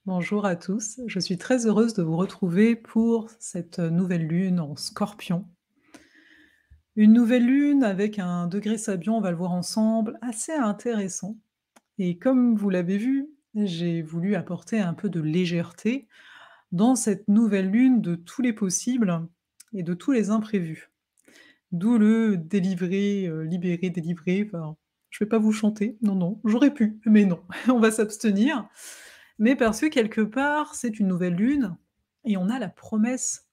Bonjour à tous, je suis très heureuse de vous retrouver pour cette nouvelle lune en Scorpion. Une nouvelle lune avec un degré Sabian, on va le voir ensemble, assez intéressant. Et comme vous l'avez vu, j'ai voulu apporter un peu de légèreté dans cette nouvelle lune de tous les possibles et de tous les imprévus. D'où le délivrer, libérer, délivrer, enfin, je vais pas vous chanter, non, non, j'aurais pu, mais non, on va s'abstenir. Mais parce que quelque part, c'est une nouvelle lune et on a la promesse,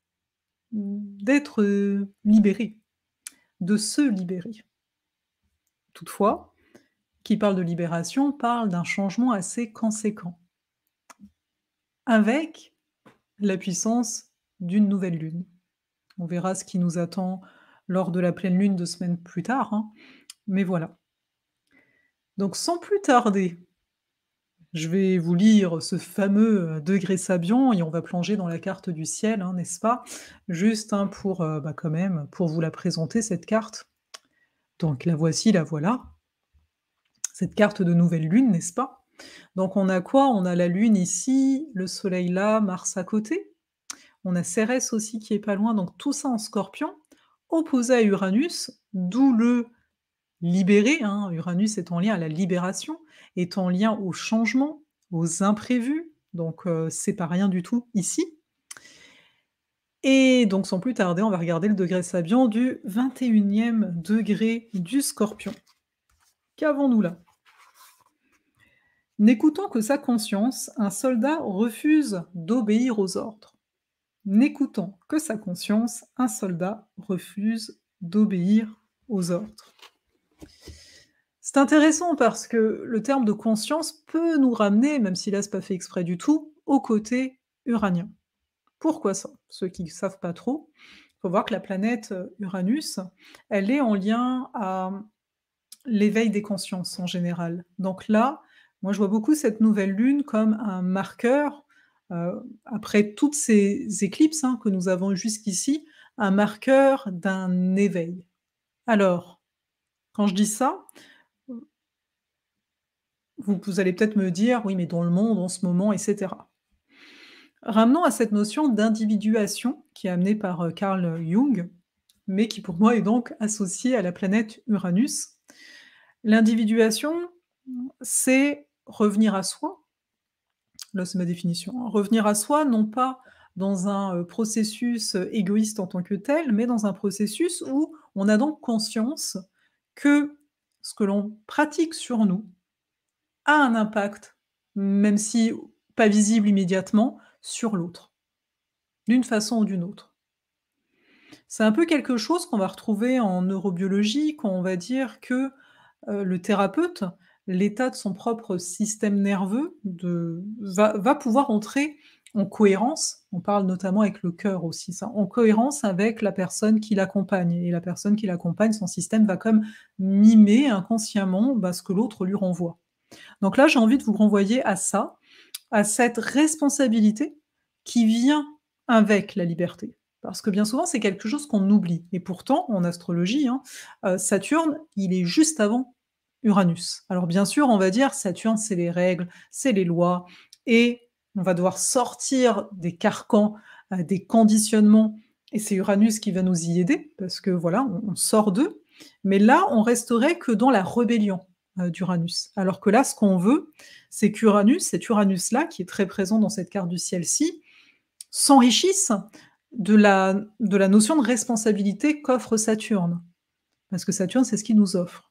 d'être, libéré, de se libérer. Toutefois, qui parle de libération parle d'un changement assez conséquent, avec la puissance d'une nouvelle lune. On verra ce qui nous attend lors de la pleine lune 2 semaines plus tard, hein, mais voilà. Donc sans plus tarder, je vais vous lire ce fameux, degré Sabian et on va plonger dans la carte du ciel, hein, n'est-ce pas? Juste, hein, pour, quand même, pour vous la présenter cette carte. Donc la voici, la voilà, cette carte de nouvelle lune, n'est-ce pas? Donc on a quoi? On a la lune ici, le soleil là, Mars à côté. On a Cérès aussi qui est pas loin, donc tout ça en Scorpion, opposé à Uranus, d'où le libéré, hein. Uranus est en lien à la libération, est en lien au changement, aux imprévus, donc c'est pas rien du tout ici. Et donc sans plus tarder, on va regarder le degré Sabian du 21e degré du Scorpion. Qu'avons-nous là? N'écoutant que sa conscience, un soldat refuse d'obéir aux ordres. N'écoutant que sa conscience, un soldat refuse d'obéir aux ordres. C'est intéressant parce que le terme de conscience peut nous ramener, même si là c'est pas fait exprès du tout, au côté uranien. Pourquoi ça? Ceux qui ne savent pas trop, il faut voir que la planète Uranus, elle est en lien à l'éveil des consciences en général. Donc là, moi je vois beaucoup cette nouvelle lune comme un marqueur, après toutes ces éclipses, hein, que nous avons jusqu'ici, un marqueur d'un éveil. Alors, quand je dis ça, vous allez peut-être me dire: «Oui, mais dans le monde en ce moment» et cetera. Ramenons à cette notion d'individuation qui est amenée par, Carl Jung, mais qui pour moi est donc associée à la planète Uranus. L'individuation, c'est revenir à soi. Là, c'est ma définition, hein. Revenir à soi, non pas dans un, processus, égoïste en tant que tel, mais dans un processus où on a donc conscience que ce que l'on pratique sur nous a un impact, même si pas visible immédiatement, sur l'autre, d'une façon ou d'une autre. C'est un peu quelque chose qu'on va retrouver en neurobiologie, quand on va dire que, le thérapeute, l'état de son propre système nerveux va pouvoir entrer en cohérence, on parle notamment avec le cœur aussi ça, en cohérence avec la personne qui l'accompagne et la personne qui l'accompagne, son système va comme mimer inconsciemment, bah, ce que l'autre lui renvoie. Donc là, j'ai envie de vous renvoyer à ça, à cette responsabilité qui vient avec la liberté. Parce que bien souvent, c'est quelque chose qu'on oublie et pourtant, en astrologie, hein, Saturne, il est juste avant Uranus. Alors bien sûr, on va dire Saturne, c'est les règles, c'est les lois et on va devoir sortir des carcans, des conditionnements et c'est Uranus qui va nous y aider parce que voilà, on sort d'eux. Mais là, on resterait que dans la rébellion, d'Uranus. Alors que là, ce qu'on veut, c'est qu'Uranus, cet Uranus-là, qui est très présent dans cette carte du ciel-ci, s'enrichisse de la notion de responsabilité qu'offre Saturne. Parce que Saturne, c'est ce qu'il nous offre.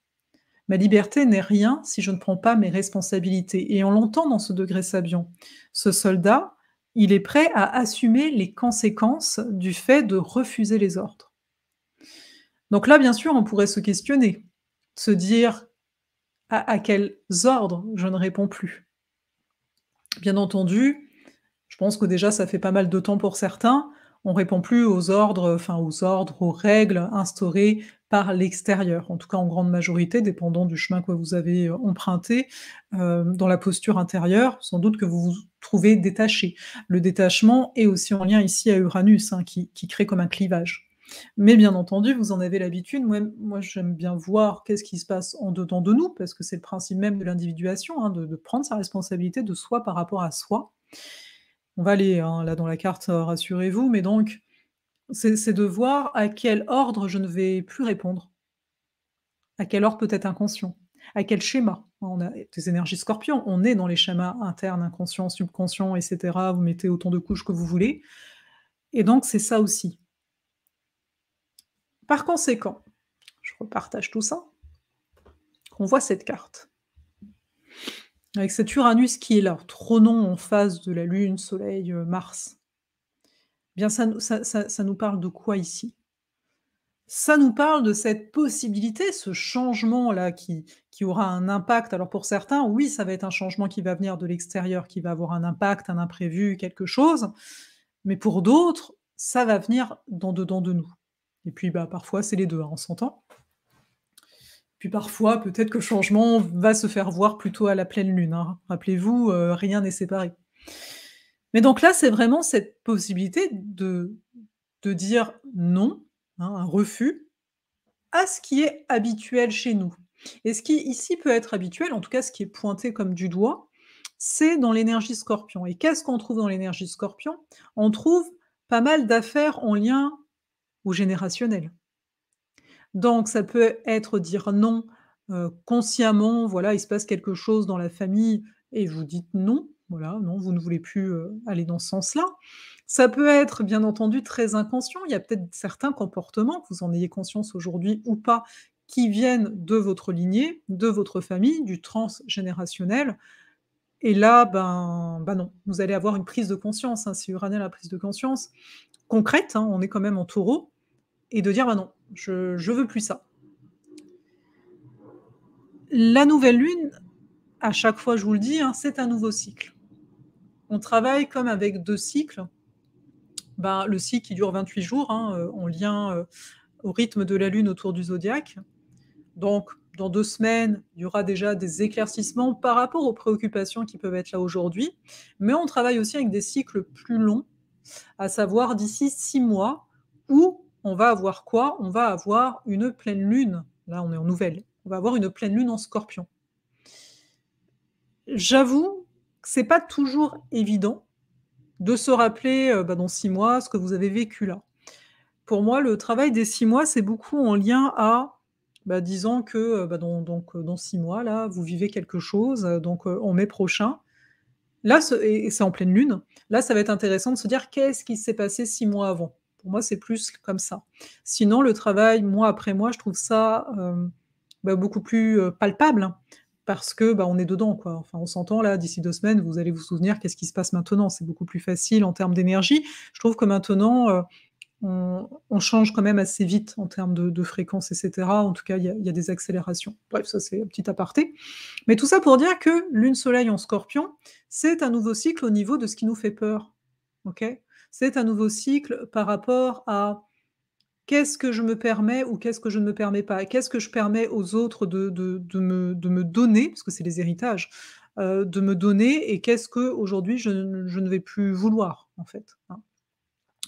Ma liberté n'est rien si je ne prends pas mes responsabilités. Et on l'entend dans ce degré Sabian. Ce soldat, il est prêt à assumer les conséquences du fait de refuser les ordres. Donc là, bien sûr, on pourrait se questionner, se dire à quels ordres je ne réponds plus. Bien entendu, je pense que déjà ça fait pas mal de temps pour certains, on répond plus aux ordres, aux règles instaurées par l'extérieur. En tout cas en grande majorité, dépendant du chemin que vous avez, emprunté, dans la posture intérieure, sans doute que vous vous trouvez détaché. Le détachement est aussi en lien ici à Uranus, hein, qui crée comme un clivage. Mais bien entendu, vous en avez l'habitude, moi j'aime bien voir qu'est-ce qui se passe en dedans de nous, parce que c'est le principe même de l'individuation, hein, de prendre sa responsabilité de soi par rapport à soi. On va aller, hein, là, dans la carte, rassurez-vous, mais donc c'est de voir à quel ordre je ne vais plus répondre, à quel ordre peut être inconscient, à quel schéma. On a des énergies scorpions, on est dans les schémas internes, inconscients, subconscients et cetera. Vous mettez autant de couches que vous voulez et donc c'est ça aussi. Par conséquent, je repartage tout ça, on voit cette carte. Avec cet Uranus qui est là, trônant en face de la Lune, Soleil, Mars. Bien ça nous parle de quoi ici? Ça nous parle de cette possibilité, ce changement-là qui aura un impact. Alors pour certains, oui, ça va être un changement qui va venir de l'extérieur, qui va avoir un impact, un imprévu, quelque chose, mais pour d'autres, ça va venir d'en dedans de nous. Et puis, bah, parfois c'est les 2, hein, on s'entend? Puis parfois, peut-être que le changement va se faire voir plutôt à la pleine lune, hein. Rappelez-vous, rien n'est séparé. Mais donc là, c'est vraiment cette possibilité de dire non, hein, un refus à ce qui est habituel chez nous. Et ce qui ici peut être habituel, en tout cas ce qui est pointé comme du doigt, c'est dans l'énergie Scorpion. Et qu'est-ce qu'on trouve dans l'énergie Scorpion? On trouve pas mal d'affaires en lien au générationnel. Donc ça peut être dire non, consciemment, voilà, il se passe quelque chose dans la famille et vous dites non, voilà, non, vous ne voulez plus, aller dans ce sens-là. Ça peut être, bien entendu, très inconscient. Il y a peut-être certains comportements, que vous en ayez conscience aujourd'hui ou pas, qui viennent de votre lignée, de votre famille, du transgénérationnel et là, ben non, vous allez avoir une prise de conscience, hein, c'est Uranus la prise de conscience, concrète, hein, on est quand même en Taureau et de dire: «Bah non, je veux plus ça». La nouvelle lune, à chaque fois je vous le dis, hein, c'est un nouveau cycle. On travaille comme avec 2 cycles. Ben, le cycle qui dure 28 jours, hein, en lien, au rythme de la lune autour du zodiaque. Donc dans 2 semaines, il y aura déjà des éclaircissements par rapport aux préoccupations qui peuvent être là aujourd'hui. Mais on travaille aussi avec des cycles plus longs, à savoir d'ici 6 mois où on va avoir quoi? On va avoir une pleine lune. Là, on est en nouvelle. On va avoir une pleine lune en Scorpion. J'avoue que c'est pas toujours évident de se rappeler, bah, dans 6 mois, ce que vous avez vécu là. Pour moi, le travail des 6 mois, c'est beaucoup en lien à, bah, disons que, bah, dans 6 mois là, vous vivez quelque chose, en mai prochain. Là, et c'est en pleine lune. Là, ça va être intéressant de se dire: «Qu'est-ce qui s'est passé 6 mois avant?» Pour moi, c'est plus comme ça. Sinon, le travail mois après mois, je trouve ça, bah, beaucoup plus, palpable, hein, parce que, bah, on est dedans, quoi. Enfin, on s'entend là, d'ici 2 semaines, vous allez vous souvenir qu'est-ce qui se passe maintenant. C'est beaucoup plus facile en termes d'énergie. Je trouve que maintenant, on change quand même assez vite en termes de fréquence et cetera. En tout cas, il y a des accélérations. Bref, ça, c'est un petit aparté. Mais tout ça pour dire que Lune, Soleil en Scorpion, c'est un nouveau cycle au niveau de ce qui nous fait peur, OK? C'est un nouveau cycle par rapport à qu'est-ce que je me permets ou qu'est-ce que je ne me permets pas? Qu'est-ce que je permets aux autres de me donner, parce que c'est les héritages, de me donner et qu'est-ce qu'aujourd'hui je ne vais plus vouloir, en fait, hein?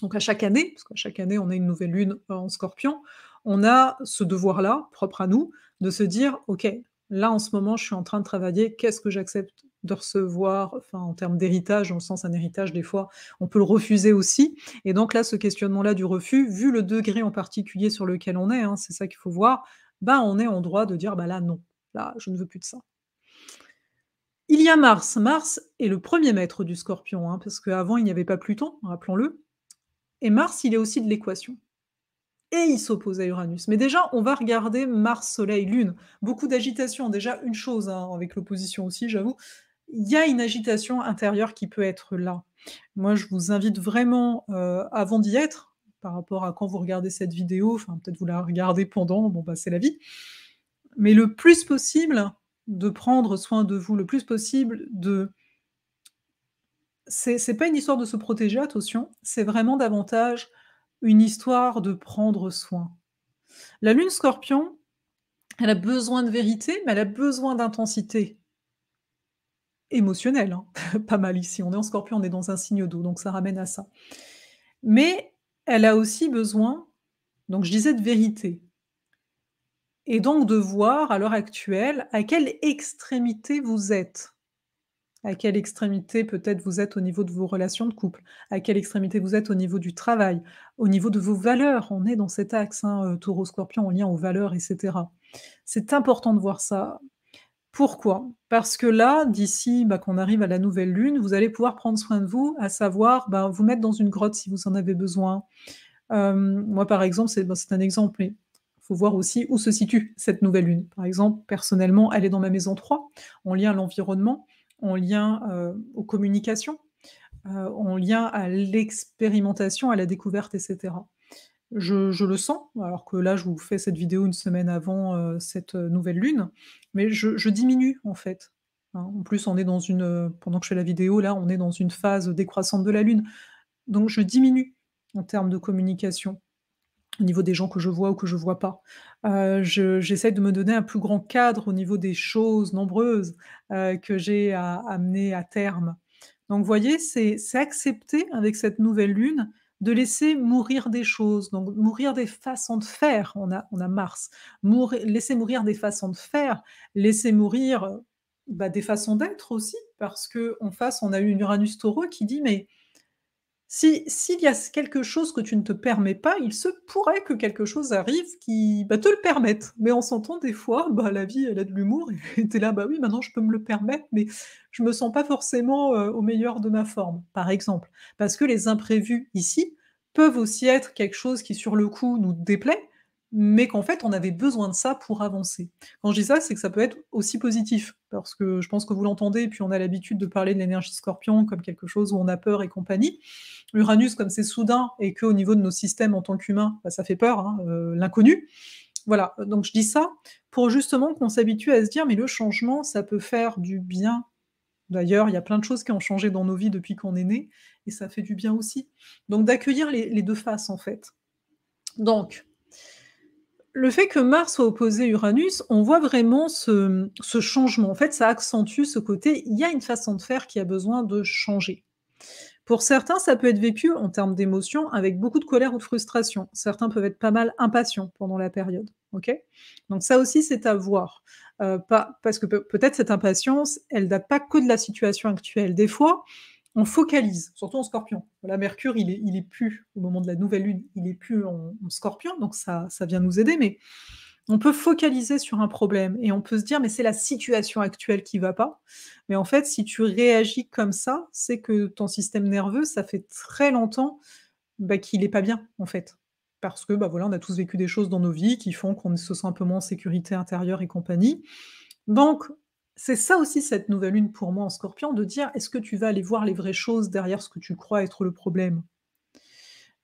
Donc à chaque année, parce qu'à chaque année, on a une nouvelle lune en Scorpion, on a ce devoir-là, propre à nous, de se dire: «OK, là, en ce moment, je suis en train de travailler, qu'est-ce que j'accepte de recevoir?» Enfin, en termes d'héritage, dans le sens un héritage, des fois, on peut le refuser aussi et donc là, ce questionnement-là du refus, vu le degré en particulier sur lequel on est, hein, c'est ça qu'il faut voir, ben, on est en droit de dire: «Bah là, non, là, je ne veux plus de ça». Il y a Mars. Mars est le premier maître du Scorpion, hein, parce qu'avant, il n'y avait pas Pluton, rappelons-le. Et Mars, il est aussi de l'équation et il s'oppose à Uranus. Mais déjà, on va regarder Mars, Soleil, Lune. Beaucoup d'agitation. Déjà, une chose, hein, avec l'opposition aussi, j'avoue, il y a une agitation intérieure qui peut être là. Moi, je vous invite vraiment, avant d'y être, par rapport à quand vous regardez cette vidéo, enfin, peut-être vous la regardez pendant, bon, bah, c'est la vie, mais le plus possible, de prendre soin de vous, le plus possible de c'est pas une histoire de se protéger, attention, c'est vraiment davantage une histoire de prendre soin. La lune Scorpion, elle a besoin de vérité, mais elle a besoin d'intensité émotionnelle, hein. Pas mal ici, on est en Scorpion, on est dans un signe d'eau, donc ça ramène à ça. Mais elle a aussi besoin, donc je disais de vérité et donc de voir à l'heure actuelle à quelle extrémité vous êtes. À quelle extrémité peut-être vous êtes au niveau de vos relations de couple? À quelle extrémité vous êtes au niveau du travail? Au niveau de vos valeurs? On est dans cet axe, hein, Taureau-Scorpion en lien aux valeurs et cetera. C'est important de voir ça. Pourquoi? Parce que là, d'ici, qu'on arrive à la nouvelle lune, vous allez pouvoir prendre soin de vous, à savoir, vous mettre dans une grotte si vous en avez besoin. Moi, par exemple, c'est un exemple, mais il faut voir aussi où se situe cette nouvelle lune. Par exemple, personnellement, elle est dans ma maison 3, en lien à l'environnement, en lien, aux communications, en lien à l'expérimentation, à la découverte et cetera. Je le sens, alors que là, je vous fais cette vidéo une semaine avant, cette, nouvelle lune, mais je diminue, en fait, hein. En plus, on est dans une, pendant que je fais la vidéo, là, on est dans une phase décroissante de la lune, donc je diminue en termes de communication, au niveau des gens que je vois ou que je vois pas. J'essaie de me donner un plus grand cadre au niveau des choses nombreuses, que j'ai à amener à terme. Donc vous voyez, c'est accepter avec cette nouvelle lune de laisser mourir des choses, donc mourir des façons de faire. On a Mars. Laisser mourir des façons de faire, laisser mourir, des façons d'être aussi, parce qu'en face, on a eu une Uranus Taureau qui dit: «Mais s'il y a quelque chose que tu ne te permets pas, il se pourrait que quelque chose arrive qui, te le permette». Mais on s'entend des fois, la vie elle a de l'humour et tu es là: «Bah oui, maintenant je peux me le permettre, mais je me sens pas forcément, au meilleur de ma forme», par exemple. Parce que les imprévus ici peuvent aussi être quelque chose qui sur le coup nous déplaît, mais qu'en fait on avait besoin de ça pour avancer. Quand je dis ça, c'est que ça peut être aussi positif, parce que je pense que vous l'entendez et puis on a l'habitude de parler de l'énergie Scorpion comme quelque chose où on a peur et compagnie. Uranus, comme c'est soudain et qu'au niveau de nos systèmes en tant qu'humains, ça fait peur, hein, l'inconnu. Voilà, donc je dis ça pour justement qu'on s'habitue à se dire: «Mais le changement, ça peut faire du bien». D'ailleurs, il y a plein de choses qui ont changé dans nos vies depuis qu'on est né et ça fait du bien aussi. Donc d'accueillir les 2 faces, en fait. Donc, le fait que Mars soit opposé Uranus, on voit vraiment ce changement. En fait, ça accentue ce côté, il y a une façon de faire qui a besoin de changer. Pour certains, ça peut être vécu en termes d'émotions avec beaucoup de colère ou de frustration. Certains peuvent être pas mal impatients pendant la période, OK? Donc ça aussi, c'est à voir. Pas parce que peut-être cette impatience, elle date pas que de la situation actuelle. Des fois, on focalise, surtout en Scorpion. Voilà, Mercure, il est plus au moment de la nouvelle lune, il est plus en Scorpion, donc ça vient nous aider, mais on peut focaliser sur un problème et on peut se dire: «Mais c'est la situation actuelle qui va pas». Mais en fait, si tu réagis comme ça, c'est que ton système nerveux, ça fait très longtemps, qu'il est pas bien, en fait. Parce que, voilà, on a tous vécu des choses dans nos vies qui font qu'on se sent un peu moins en sécurité intérieure et compagnie. Donc c'est ça aussi cette nouvelle lune pour moi en Scorpion, de dire: «Est-ce que tu vas aller voir les vraies choses derrière ce que tu crois être le problème?»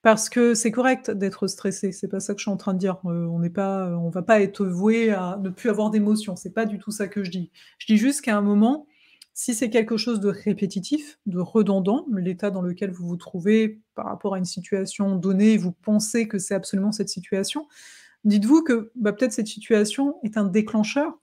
Parce que c'est correct d'être stressé, c'est pas ça que je suis en train de dire, on n'est pas, on va pas être voué à ne plus avoir d'émotions, c'est pas du tout ça que je dis. Je dis juste qu'à un moment, si c'est quelque chose de répétitif, de redondant, l'état dans lequel vous vous trouvez par rapport à une situation donnée et vous pensez que c'est absolument cette situation, dites-vous que, peut-être cette situation est un déclencheur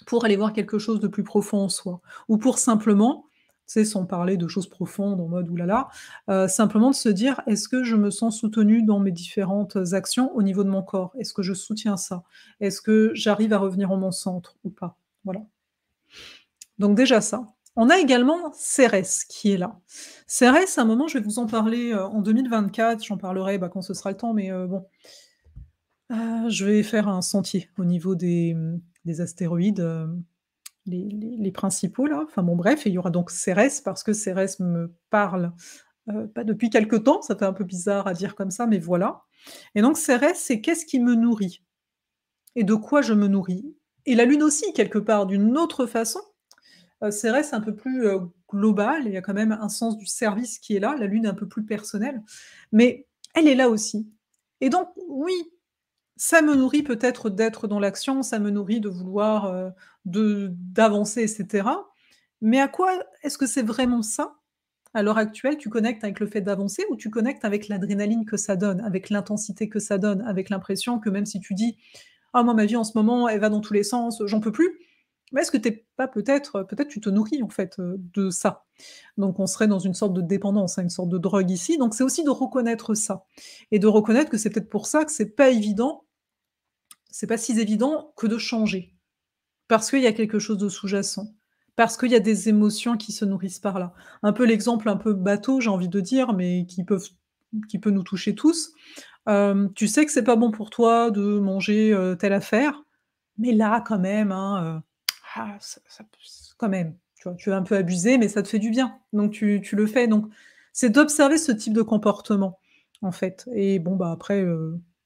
pour aller voir quelque chose de plus profond en soi ou pour simplement, tu sais, sans parler de choses profondes en mode: «Ouh là là», simplement de se dire: «Est-ce que je me sens soutenu dans mes différentes actions au niveau de mon corps? Est-ce que je soutiens ça? Est-ce que j'arrive à revenir en mon centre ou pas?» Voilà. Donc déjà ça. On a également Cérès qui est là. Cérès, à un moment, je vais vous en parler, en 2024, j'en parlerai, quand ce sera le temps, mais bon, je vais faire un sentier au niveau des astéroïdes, les principaux là, enfin bon bref, et il y aura donc Cérès parce que Cérès me parle, pas depuis quelque temps, ça fait un peu bizarre à dire comme ça, mais voilà. Et donc Cérès, c'est qu'est-ce qui me nourrit et de quoi je me nourris? Et la Lune aussi quelque part d'une autre façon. Cérès un peu plus, global, il y a quand même un sens du service qui est là, la Lune est un peu plus personnelle, mais elle est là aussi. Et donc oui, ça me nourrit peut-être d'être dans l'action, ça me nourrit de vouloir, d'avancer et cetera. Mais à quoi est-ce que c'est vraiment ça? À l'heure actuelle, tu connectes avec le fait d'avancer ou tu connectes avec l'adrénaline que ça donne, avec l'intensité que ça donne, avec l'impression que même si tu dis: «Ah moi ma vie en ce moment, elle va dans tous les sens, j'en peux plus». Mais est-ce que tu pas peut-être tu te nourris en fait, de ça? Donc on serait dans une sorte de dépendance, hein, une sorte de drogue ici. Donc c'est aussi de reconnaître ça et de reconnaître que c'est peut-être pour ça que c'est pas si évident que de changer. Parce qu'il y a quelque chose de sous-jacent. Parce qu'il y a des émotions qui se nourrissent par là. Un peu l'exemple un peu bateau, j'ai envie de dire, mais qui peut nous toucher tous. Tu sais que c'est pas bon pour toi de manger, telle affaire, mais là quand même, hein, ça peut quand même, tu vois? Tu vas un peu abuser, mais ça te fait du bien, donc tu le fais, donc c'est d'observer ce type de comportement, en fait et bon, bah, après,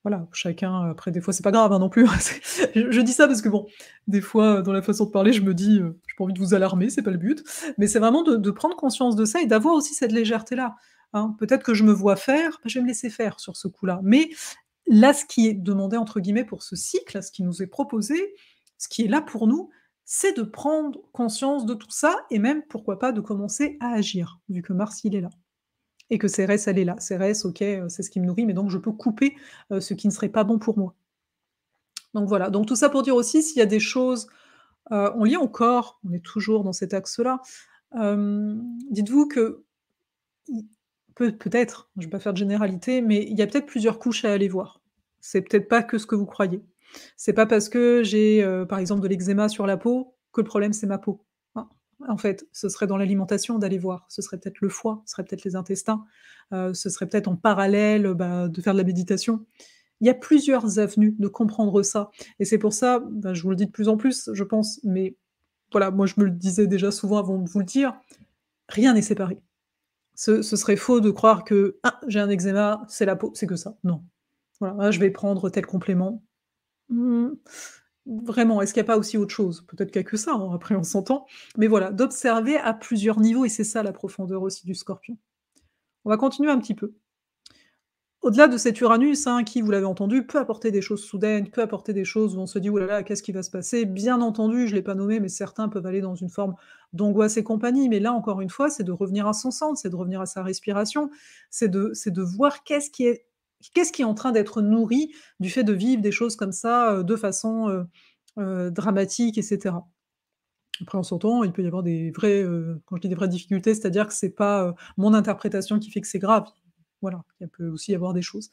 voilà, chacun après des fois c'est pas grave, hein, non plus, c'est je dis ça parce que bon, des fois, dans la façon de parler, je me dis, «J'ai pas envie de vous alarmer, c'est pas le but», mais c'est vraiment de prendre conscience de ça et d'avoir aussi cette légèreté-là, hein. Peut-être que je me vois faire, bah, je vais me laisser faire sur ce coup-là, mais là, ce qui est «demandé» entre guillemets pour ce cycle, ce qui nous est proposé, ce qui est là pour nous, c'est de prendre conscience de tout ça et même, pourquoi pas, de commencer à agir, vu que Mars, il est là et que Cérès, elle est là. Cérès, OK, c'est ce qui me nourrit, mais donc je peux couper, ce qui ne serait pas bon pour moi. Donc voilà, donc tout ça pour dire aussi s'il y a des choses, en lien au corps, on est toujours dans cet axe-là, dites-vous que i peut-être, je ne vais pas faire de généralité, mais il y a peut-être plusieurs couches à aller voir. C'est peut-être pas que ce que vous croyez. C'est pas parce que j'ai, par exemple, de l'eczéma sur la peau, que le problème c'est ma peau. Hein. En fait, ce serait dans l'alimentation d'aller voir. Ce serait peut-être le foie, ce serait peut-être les intestins, ce serait peut-être en parallèle, bah, de faire de la méditation. Il y a plusieurs avenues de comprendre ça et c'est pour ça, bah, je vous le dis de plus en plus, je pense, mais voilà, moi je me le disais déjà souvent avant de vous le dire, rien n'est séparé. Ce serait faux de croire que: «Ah, j'ai un eczéma, c'est la peau, c'est que ça». Non. Voilà, ah, je vais prendre tel complément. Mmh, vraiment, est-ce qu'il y a pas aussi autre chose? Peut-être qu'il y a que ça, hein, après on s'entend. Mais voilà, d'observer à plusieurs niveaux et c'est ça la profondeur aussi du Scorpion. On va continuer un petit peu. Au-delà de cet Uranus, hein, qui, vous l'avez entendu, peut apporter des choses soudaines, peut apporter des choses où on se dit: «Ouh là là, qu'est-ce qui va se passer?» Bien entendu, je l'ai pas nommé, mais certains peuvent aller dans une forme d'angoisse et compagnie. Mais là, encore une fois, c'est de revenir à son centre, c'est de revenir à sa respiration, c'est de voir qu'est-ce qui est en train d'être nourri du fait de vivre des choses comme ça, de façon, dramatique et cetera. Après, on s'entend, il peut y avoir des vraies, quand je dis des vraies difficultés, c'est-à-dire que c'est pas, mon interprétation qui fait que c'est grave. Voilà, il peut aussi y avoir des choses.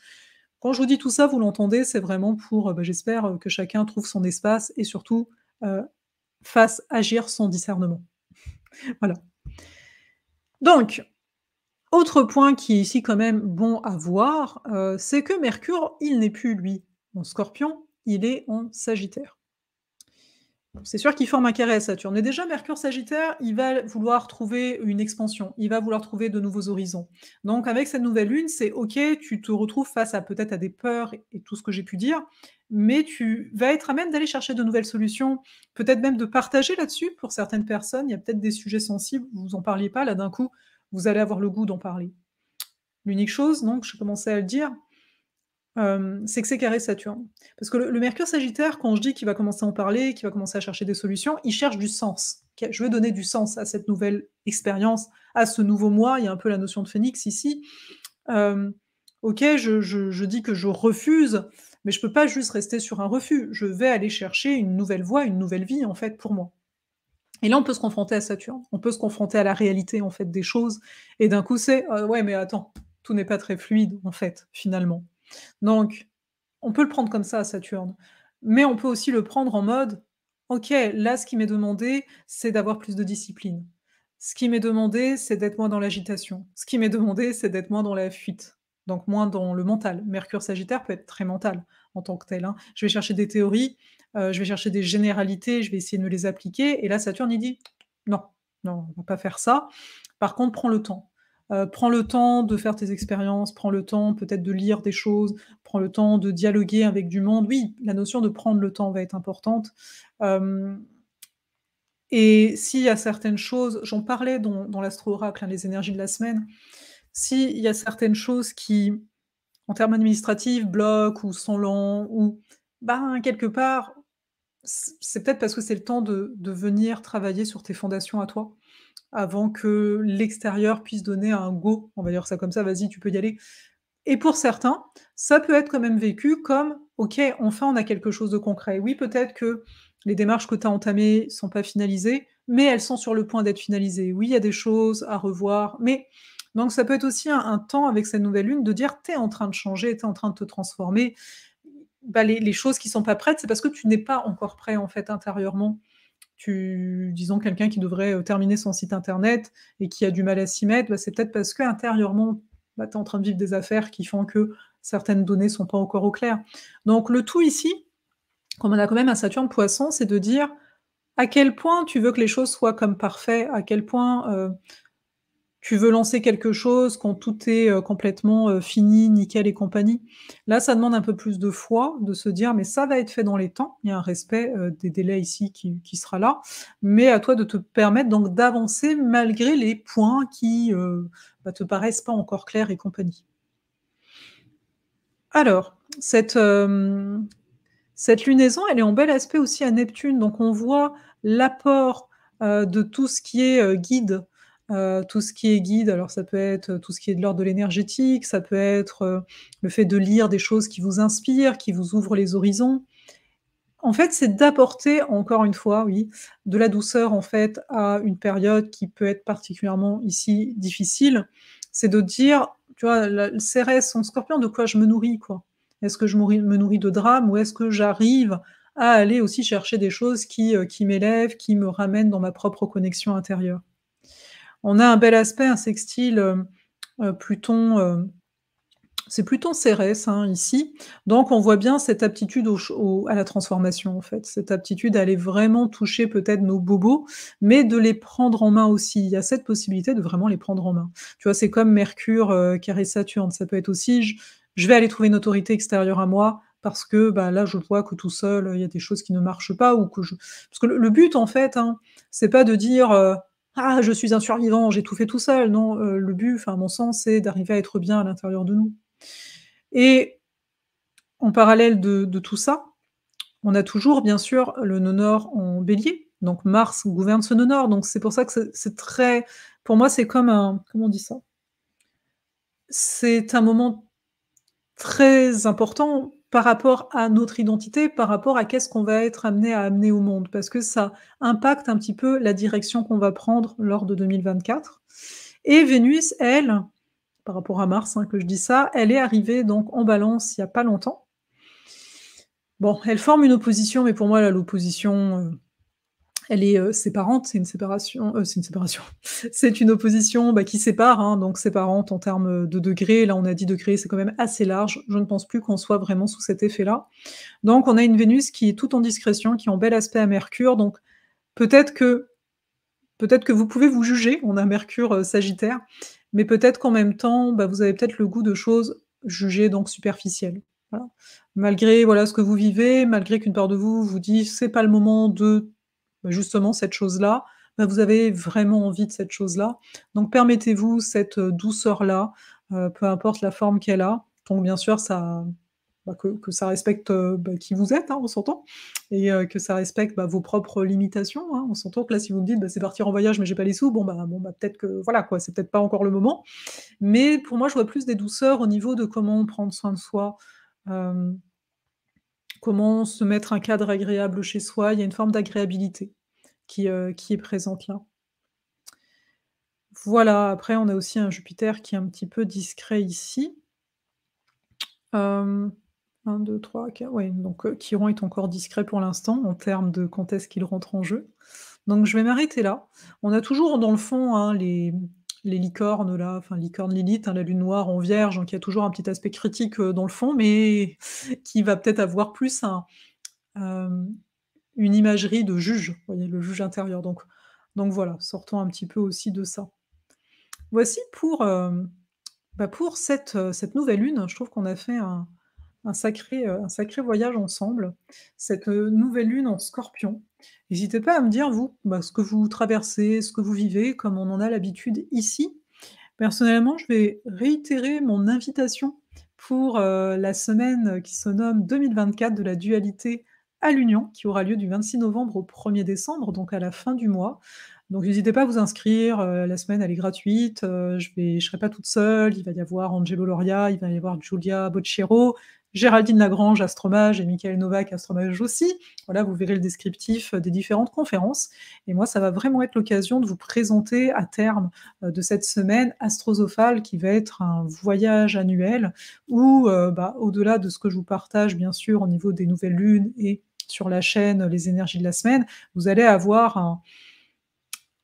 Quand je vous dis tout ça, vous l'entendez, c'est vraiment pour, bah, j'espère, que chacun trouve son espace et surtout, heu, fasse agir son discernement. Voilà. Donc, autre point qui est ici quand même bon à voir, c'est que Mercure, il n'est plus lui en Scorpion, il est en Sagittaire. C'est sûr qu'il forme un carré à Saturne. Mais déjà, Mercure Sagittaire, il va vouloir trouver une expansion, il va vouloir trouver de nouveaux horizons. Donc avec cette nouvelle lune, c'est OK, tu te retrouves face à peut-être à des peurs et tout ce que j'ai pu dire, mais tu vas être à même d'aller chercher de nouvelles solutions, peut-être même de partager là-dessus pour certaines personnes. Il y a peut-être des sujets sensibles, vous en parliez pas, là d'un coup, vous allez avoir le goût d'en parler. L'unique chose, donc, je commençais à le dire, c'est que c'est carré Saturne. Parce que le Mercure Sagittaire, quand je dis qu'il va commencer à en parler, qu'il va commencer à chercher des solutions, il cherche du sens. OK, je veux donner du sens à cette nouvelle expérience, à ce nouveau moi. Il y a un peu la notion de phénix ici. Hem, OK, je dis que je refuse, mais je peux pas juste rester sur un refus. Je vais aller chercher une nouvelle voie, une nouvelle vie, en fait, pour moi. Et là, on peut se confronter à Saturne. On peut se confronter à la réalité, en fait, des choses et d'un coup, c'est: ouais, mais attends, tout n'est pas très fluide, en fait, finalement». Donc on peut le prendre comme ça, Saturne, mais on peut aussi le prendre en mode: «OK, là, ce qui m'est demandé, c'est d'avoir plus de discipline. Ce qui m'est demandé, c'est d'être moins dans l'agitation. Ce qui m'est demandé, c'est d'être moins dans la fuite, donc moins dans le mental». Mercure Sagittaire peut être très mental en tant que tel, hein. Je vais chercher des théories, je vais chercher des généralités, je vais essayer de me les appliquer et là, Saturne, il dit: «Non, non, on va pas faire ça. Par contre, prends le temps. Prends le temps de faire tes expériences, prends le temps peut-être de lire des choses, prends le temps de dialoguer avec du monde. Oui, la notion de prendre le temps va être importante, hem et s'il y a certaines choses j'en parlais dans l'astro-oracle, hein, les énergies de la semaine. S'il y a certaines choses qui, en termes administratifs, bloquent ou sont lents ou, ben, quelque part, c'est peut-être parce que c'est le temps de venir travailler sur tes fondations à toi, avant que l'extérieur puisse donner un go, on va dire ça comme ça: «Vas-y, tu peux y aller». Et pour certains, ça peut être quand même vécu comme: «OK, enfin on a quelque chose de concret». Oui, peut-être que les démarches que tu as entamées sont pas finalisées, mais elles sont sur le point d'être finalisées. Oui, il y a des choses à revoir, mais donc ça peut être aussi un temps avec cette nouvelle lune de dire: «Tu es en train de changer, tu es en train de te transformer». Bah, les choses qui sont pas prêtes, c'est parce que tu n'es pas encore prêt, en fait, intérieurement. disons quelqu'un qui devrait, terminer son site internet et qui a du mal à s'y mettre, bah, c'est peut-être parce qu'intérieurement, bah, tu es en train de vivre des affaires qui font que certaines données sont pas encore au clair. Donc le tout ici, comme on a quand même un Saturne Poisson, c'est de dire à quel point tu veux que les choses soient comme parfait, à quel point, tu veux lancer quelque chose quand tout est, complètement, fini, nickel et compagnie. Là, ça demande un peu plus de foi, de se dire: «Mais ça va être fait dans les temps». Il y a un respect, des délais ici qui sera là, mais à toi de te permettre donc d'avancer malgré les points qui, bah, te paraissent pas encore clairs et compagnie. Alors, cette lunaison, elle est en bel aspect aussi à Neptune, donc on voit l'apport, de tout ce qui est, guide, tout ce qui est guide, alors ça peut être, tout ce qui est de l'ordre de l'énergétique, ça peut être, le fait de lire des choses qui vous inspirent, qui vous ouvrent les horizons. En fait, c'est d'apporter, encore une fois, oui, de la douceur, en fait, à une période qui peut être particulièrement ici difficile. C'est de dire, tu vois, la Cérès en Scorpion, de quoi je me nourris, quoi? Est-ce que je me nourris de drame ou est-ce que j'arrive à aller aussi chercher des choses qui m'élèvent, qui me ramènent dans ma propre connexion intérieure? On a un bel aspect, un sextile, Pluton, c'est Pluton Cérès, hein, ici, donc on voit bien cette aptitude à la transformation, en fait, cette aptitude à aller vraiment toucher peut-être nos bobos, mais de les prendre en main aussi. Il y a cette possibilité de vraiment les prendre en main. Tu vois, c'est comme Mercure, carré Saturne, ça peut être aussi je vais aller trouver une autorité extérieure à moi parce que, bah, là, je vois que tout seul, il y a des choses qui ne marchent pas ou que je parce que le but, en fait, hein, c'est pas de dire, «Ah, je suis un survivant, j'ai tout fait tout seul». Non, le but, enfin, à mon sens, c'est d'arriver à être bien à l'intérieur de nous. Et en parallèle de tout ça, on a toujours bien sûr le nœud nord en Bélier, donc Mars gouverne ce nœud nord, donc c'est pour ça que c'est très pour moi, c'est comme un comment on dit ça? C'est un moment très important par rapport à notre identité, par rapport à qu'est-ce qu'on va être amené à amener au monde, parce que ça impacte un petit peu la direction qu'on va prendre lors de 2024 et Vénus, elle, par rapport à Mars, hein, que je dis ça, elle est arrivée donc en Balance il y a pas longtemps. Bon, elle forme une opposition, mais pour moi là, l'opposition, elle est, séparante. C'est une séparation. C'est une opposition, bah, qui sépare, hein, donc séparante en termes, de degrés. Là, on a 10 degrés, c'est quand même assez large. Je ne pense plus qu'on soit vraiment sous cet effet-là. Donc on a une Vénus qui est toute en discrétion, qui est en bel aspect à Mercure, donc peut-être que peut-être que vous pouvez vous juger. On a Mercure, Sagittaire, mais peut-être qu'en même temps, bah, vous avez peut-être le goût de choses jugées donc superficielles. Voilà. Malgré, voilà, ce que vous vivez, malgré qu'une part de vous vous dit: «C'est pas le moment de, bah, justement cette chose-là», bah, vous avez vraiment envie de cette chose-là. Donc permettez-vous cette, douceur-là, peu importe la forme qu'elle a. Donc bien sûr ça bah, que ça respecte, bah, qui vous êtes, hein, on s'entend et que ça respecte, bah, vos propres limitations, hein. On s'entend que là, si vous me dites: «Bah, c'est partir en voyage, mais j'ai pas les sous», bon, bah, peut-être que voilà, quoi, c'est peut-être pas encore le moment. Mais pour moi, je vois plus des douceurs au niveau de comment prendre soin de soi, hem, comment se mettre un cadre agréable chez soi. Il y a une forme d'agréabilité qui est présente là. Voilà, après on a aussi un Jupiter qui est un petit peu discret ici. Hem, 1-2-3, qua ouais, donc Chiron est encore discret pour l'instant en termes de quand est-ce qu'il rentre en jeu. Donc je vais m'arrêter là. On a toujours dans le fond, hein, les licornes là, enfin licorne Lilith, hein, la lune noire en Vierge, donc il y a toujours un petit aspect critique, dans le fond, mais qui va peut-être avoir plus hem, une imagerie de juge, vous voyez? Le juge intérieur, donc voilà, sortons un petit peu aussi de ça. Voici pour, bah, pour cette nouvelle lune, je trouve qu'on a fait un sacré voyage ensemble. Cette, nouvelle lune en Scorpion. N'hésitez pas à me dire vous, bah, ce que vous traversez, ce que vous vivez, comme on en a l'habitude ici. Personnellement, je vais réitérer mon invitation pour, la semaine qui se nomme 2024 de la dualité à l'union, qui aura lieu du 26 novembre au 1er décembre, donc à la fin du mois. Donc n'hésitez pas à vous inscrire, la semaine elle est gratuite, je serai pas toute seule, il va y avoir Angelo Loria, il va y avoir Giulia Bocchero, Géraldine Lagrange, astromage et Michael Novak, astromage aussi. Voilà, vous verrez le descriptif, des différentes conférences et moi ça va vraiment être l'occasion de vous présenter à terme de cette semaine astrosophale qui va être un voyage annuel où, bah, au-delà de ce que je vous partage bien sûr au niveau des nouvelles lunes et sur la chaîne Les énergies de la semaine, vous allez avoir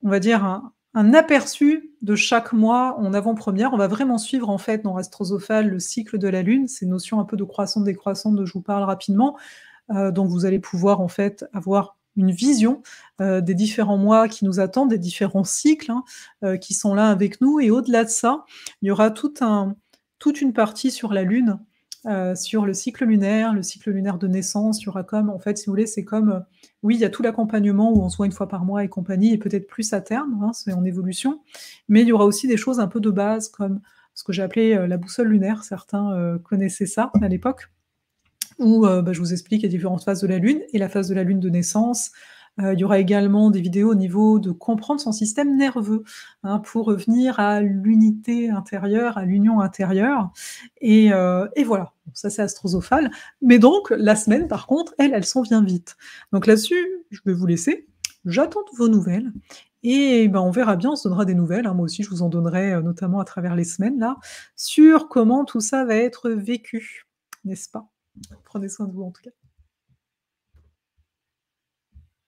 on va dire un aperçu de chaque mois en avant-première. On va vraiment suivre en fait dans Astrosophale le cycle de la Lune, ces notions un peu de croissante-décroissante dont je vous parle rapidement. Donc vous allez pouvoir en fait avoir une vision, des différents mois qui nous attendent, des différents cycles, hein, qui sont là avec nous et au-delà de ça, il y aura toute une partie sur la Lune, sur le cycle lunaire de naissance. Il y aura comme en fait, si vous voulez, c'est comme, oui, il y a tout l'accompagnement où on se voit une fois par mois et compagnie et peut-être plus à terme, hein, c'est en évolution. Mais il y aura aussi des choses un peu de base comme ce que j'ai appelé, la boussole lunaire. Certains, connaissaient ça à l'époque où, bah, je vous explique les différentes phases de la Lune et la phase de la Lune de naissance. Il y aura également des vidéos au niveau de comprendre son système nerveux, hein, pour revenir à l'unité intérieure, à l'union intérieure et voilà. Bon ça c'est Astrosophale, mais donc la semaine par contre, elle s'en vient vite. Donc là-dessus, je vais vous laisser. J'attends de vos nouvelles et ben, on verra bien, on se donnera des nouvelles, hein. Moi aussi je vous en donnerai, notamment à travers les semaines là, sur comment tout ça va être vécu, n'est-ce pas? Prenez soin de vous en tout cas.